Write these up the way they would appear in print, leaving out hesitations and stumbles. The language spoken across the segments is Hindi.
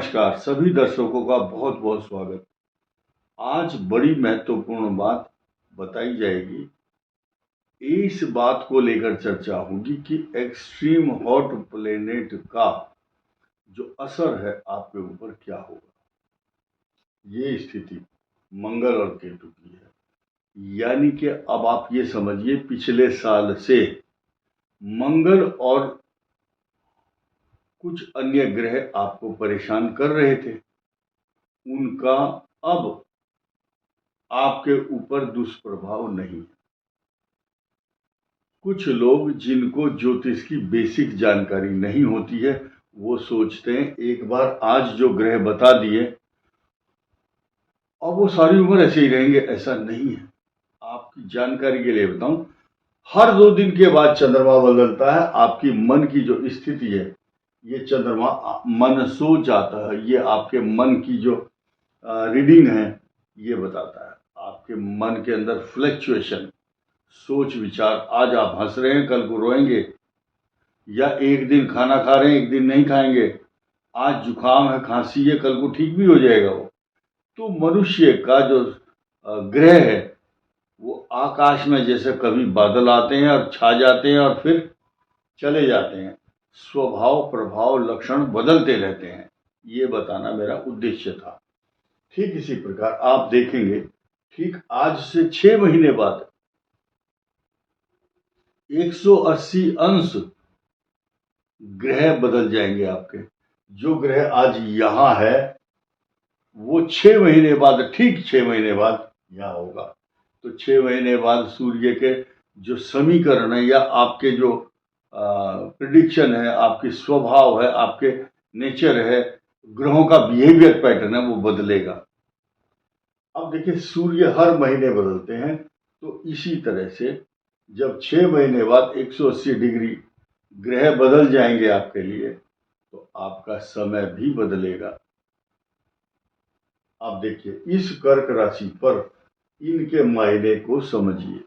नमस्कार सभी दर्शकों का बहुत बहुत स्वागत। आज बड़ी महत्वपूर्ण बात बताई जाएगी। इस बात को लेकर चर्चा होगी कि एक्सट्रीम हॉट प्लेनेट का जो असर है आपके ऊपर क्या होगा। ये स्थिति मंगल और केतु की है, यानी कि अब आप ये समझिए पिछले साल से मंगल और कुछ अन्य ग्रह आपको परेशान कर रहे थे, उनका अब आपके ऊपर दुष्प्रभाव नहीं है। कुछ लोग जिनको ज्योतिष की बेसिक जानकारी नहीं होती है वो सोचते हैं एक बार आज जो ग्रह बता दिए अब वो सारी उम्र ऐसे ही रहेंगे। ऐसा नहीं है। आपकी जानकारी के लिए बताऊं, हर 2 दिन के बाद चंद्रमा बदलता है। आपकी मन की जो स्थिति है, ये चंद्रमा मन सो जाता है, ये आपके मन की जो रीडिंग है ये बताता है। आपके मन के अंदर फ्लक्चुएशन, सोच विचार, आज आप हंस रहे हैं कल को रोएंगे, या एक दिन खाना खा रहे हैं एक दिन नहीं खाएंगे, आज जुकाम है खांसी है कल को ठीक भी हो जाएगा वो। तो मनुष्य का जो ग्रह है वो आकाश में जैसे कभी बादल आते हैं और छा जाते हैं और फिर चले जाते हैं, स्वभाव प्रभाव लक्षण बदलते रहते हैं। ये बताना मेरा उद्देश्य था। ठीक इसी प्रकार आप देखेंगे, ठीक आज से 6 महीने बाद 180 अंश ग्रह बदल जाएंगे आपके। जो ग्रह आज यहां है वो 6 महीने बाद, ठीक 6 महीने बाद यहां होगा। तो 6 महीने बाद सूर्य के जो समीकरण है या आपके जो प्रिडिक्शन है, आपकी स्वभाव है, आपके नेचर है, ग्रहों का बिहेवियर पैटर्न है, वो बदलेगा। अब देखिए सूर्य हर महीने बदलते हैं, तो इसी तरह से जब 6 महीने बाद 180 डिग्री ग्रह बदल जाएंगे आपके लिए, तो आपका समय भी बदलेगा। आप देखिए इस कर्क राशि पर इनके मायने को समझिए।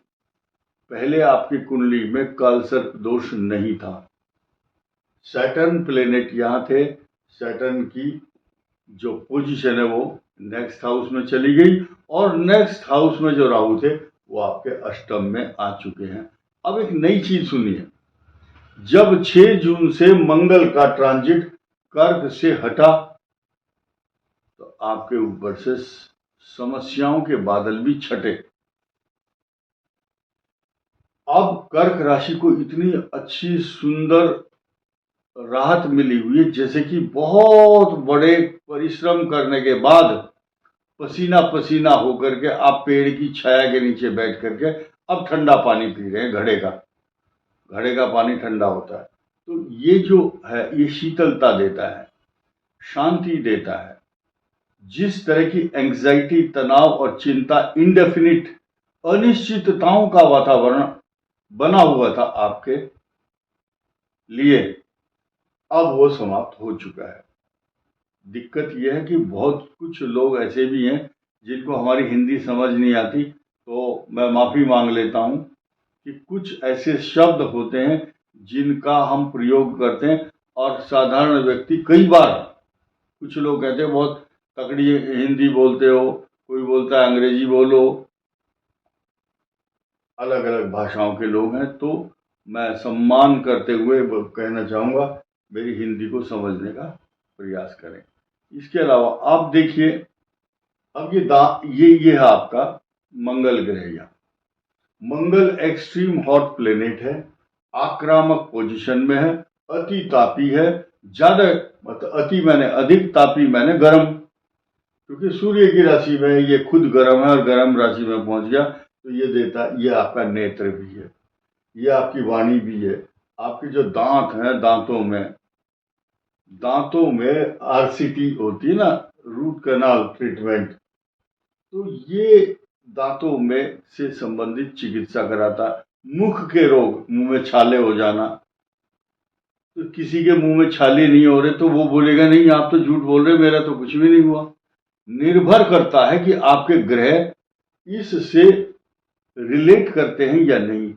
पहले आपकी कुंडली में कालसर्प दोष नहीं था। सैटर्न प्लेनेट यहां थे, सैटर्न की जो पोजीशन है वो नेक्स्ट हाउस में चली गई, और नेक्स्ट हाउस में जो राहु थे वो आपके अष्टम में आ चुके हैं। अब एक नई चीज सुनिए, जब 6 जून से मंगल का ट्रांजिट कर्क से हटा तो आपके ऊपर से समस्याओं के बादल भी छटे। अब कर्क राशि को इतनी अच्छी सुंदर राहत मिली हुई है, जैसे कि बहुत बड़े परिश्रम करने के बाद पसीना पसीना होकर के आप पेड़ की छाया के नीचे बैठ करके अब ठंडा पानी पी रहे हैं। घड़े का पानी ठंडा होता है। तो ये जो है ये शीतलता देता है, शांति देता है। जिस तरह की एंग्जाइटी, तनाव और चिंता, इंडेफिनिट अनिश्चितताओं का वातावरण बना हुआ था आपके लिए, अब वो समाप्त हो चुका है। दिक्कत यह है कि बहुत कुछ लोग ऐसे भी हैं जिनको हमारी हिंदी समझ नहीं आती, तो मैं माफ़ी मांग लेता हूं कि कुछ ऐसे शब्द होते हैं जिनका हम प्रयोग करते हैं और साधारण व्यक्ति कई बार, कुछ लोग कहते हैं बहुत तकड़ी हिंदी बोलते हो, कोई बोलता है अंग्रेजी बोलो, अलग अलग भाषाओं के लोग हैं। तो मैं सम्मान करते हुए कहना चाहूँगा मेरी हिंदी को समझने का प्रयास करें। इसके अलावा आप देखिए, अब ये है आपका मंगल ग्रह। यहाँ मंगल एक्सट्रीम हॉट प्लेनेट है, आक्रामक पोजीशन में है, अति तापी है, ज्यादा मतलब अति मैंने अधिक, तापी मैंने गर्म, क्योंकि सूर्य की राशि में ये खुद गर्म है और गर्म राशि में पहुंच गया। तो ये देता, ये आपका नेत्र भी है, ये आपकी वाणी भी है, आपके जो दांत हैं, दांतों में आरसीटी होती है ना, रूट कैनाल ट्रीटमेंट, तो ये दांतों में से संबंधित चिकित्सा कराता। मुख के रोग, मुंह में छाले हो जाना, तो किसी के मुंह में छाले नहीं हो रहे तो वो बोलेगा नहीं आप तो झूठ बोल रहे, मेरा तो कुछ भी नहीं हुआ। निर्भर करता है कि आपके ग्रह इससे रिलेट करते हैं या नहीं।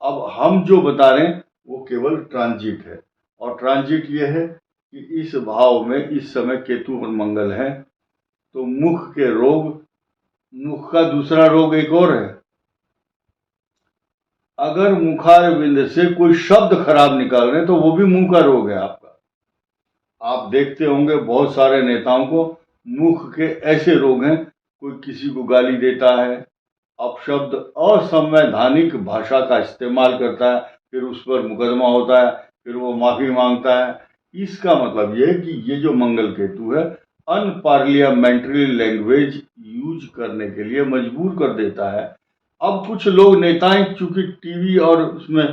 अब हम जो बता रहे हैं वो केवल ट्रांजिट है, और ट्रांजिट ये है कि इस भाव में इस समय केतु और मंगल है, तो मुख के रोग, मुख का दूसरा रोग एक और है। अगर मुखारविंद से कोई शब्द खराब निकाल रहे हैं तो वो भी मुंह का रोग है आपका। आप देखते होंगे बहुत सारे नेताओं को मुख के ऐसे रोग हैं, कोई किसी को गाली देता है, अपशब्द असंवैधानिक भाषा का इस्तेमाल करता है, फिर उस पर मुकदमा होता है, फिर वो माफी मांगता है। इसका मतलब ये है कि ये जो मंगल केतु है अनपार्लियामेंट्री लैंग्वेज यूज करने के लिए मजबूर कर देता है। अब कुछ लोग नेताएं चूंकि टीवी और उसमें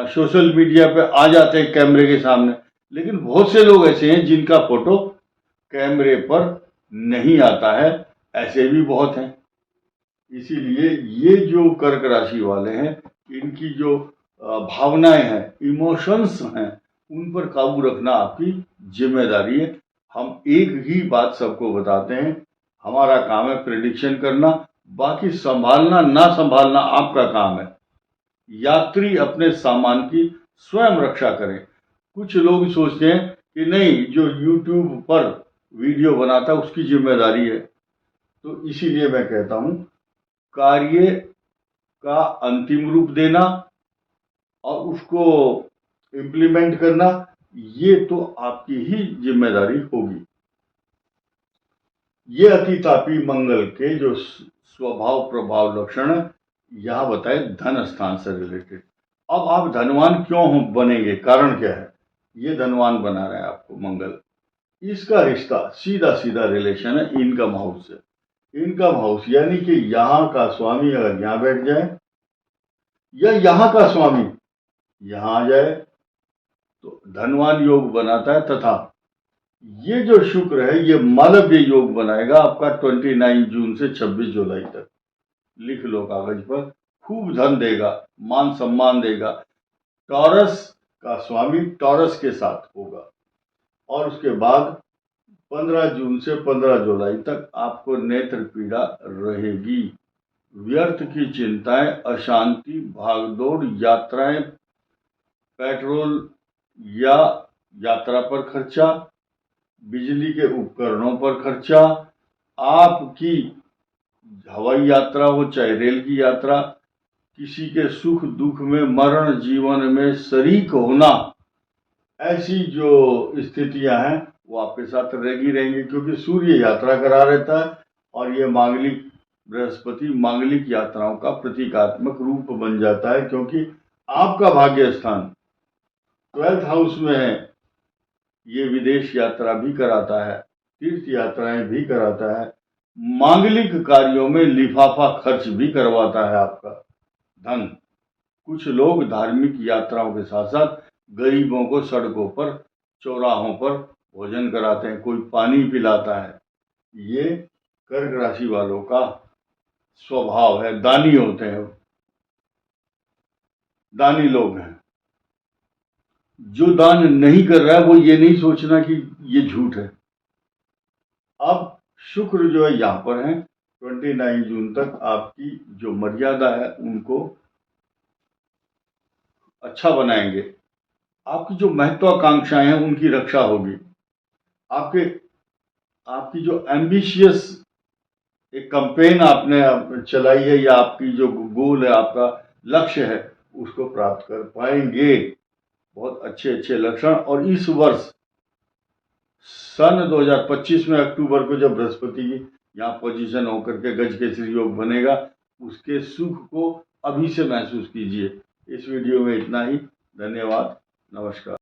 सोशल मीडिया पे आ जाते हैं कैमरे के सामने, लेकिन बहुत से लोग ऐसे हैं जिनका फोटो कैमरे पर नहीं आता है, ऐसे भी बहुत हैं। इसीलिए ये जो कर्क राशि वाले हैं, इनकी जो भावनाएं हैं, इमोशंस हैं, उन पर काबू रखना आपकी जिम्मेदारी है। हम एक ही बात सबको बताते हैं, हमारा काम है प्रेडिक्शन करना, बाकी संभालना ना संभालना आपका काम है। यात्री अपने सामान की स्वयं रक्षा करें। कुछ लोग सोचते हैं कि नहीं, जो YouTube पर वीडियो बनाता है उसकी जिम्मेदारी है। तो इसीलिए मैं कहता हूं, कार्य का अंतिम रूप देना और उसको इम्प्लीमेंट करना, ये तो आपकी ही जिम्मेदारी होगी। ये अतितापी मंगल के जो स्वभाव प्रभाव लक्षण है यह बताए धन स्थान से रिलेटेड। अब आप धनवान क्यों बनेंगे, कारण क्या है? ये धनवान बना रहे हैं आपको मंगल। इसका रिश्ता सीधा सीधा रिलेशन है इनकम हाउस से। इनकम हाउस यानी कि यहाँ का स्वामी अगर यहाँ बैठ जाए या यहाँ का स्वामी यहाँ आ जाए तो धनवान योग बनाता है। तथा ये जो शुक्र है ये मालव्य योग बनाएगा आपका 29 जून से 26 जुलाई तक। लिख लो कागज पर, खूब धन देगा, मान सम्मान देगा। टॉरस का स्वामी टॉरस के साथ होगा और उसके बाद 15 जून से 15 जुलाई तक आपको नेत्र पीड़ा रहेगी। व्यर्थ की चिंताएं, अशांति, भागदौड़, यात्राएं, पेट्रोल या यात्रा पर खर्चा, बिजली के उपकरणों पर खर्चा, आपकी हवाई यात्रा हो चाहे रेल की यात्रा, किसी के सुख दुख में, मरण जीवन में शरीक होना, ऐसी जो स्थितियां हैं वो आपके साथ रहेंगी क्योंकि सूर्य यात्रा करा रहता है और ये मांगलिक बृहस्पति मांगलिक यात्राओं का प्रतीकात्मक रूप बन जाता है, क्योंकि आपका भाग्य स्थान 12th हाउस में है। ये विदेश यात्रा भी कराता है, तीर्थ यात्राएं भी कराता है, मांगलिक कार्यों में लिफाफा खर्च भी करवाता है आपका धन। कुछ लोग धार्मिक यात्राओं के साथ साथ गरीबों को सड़कों पर, चौराहों पर भोजन कराते हैं, कोई पानी पिलाता है। ये कर्क राशि वालों का स्वभाव है, दानी होते हैं, दानी लोग हैं। जो दान नहीं कर रहा है वो ये नहीं सोचना कि ये झूठ है। अब शुक्र जो है यहाँ पर है, 29 जून तक आपकी जो मर्यादा है उनको अच्छा बनाएंगे। आपकी जो महत्वाकांक्षाएं हैं उनकी रक्षा होगी। आपकी जो एम्बिशियस एक कैंपेन आपने चलाई है या आपकी जो गोल है, आपका लक्ष्य है, उसको प्राप्त कर पाएंगे। बहुत अच्छे अच्छे लक्षण। और इस वर्ष सन 2025 में अक्टूबर को जब बृहस्पति की यहाँ पोजीशन होकर के गज केसरी योग बनेगा, उसके सुख को अभी से महसूस कीजिए। इस वीडियो में इतना ही। धन्यवाद, नमस्कार।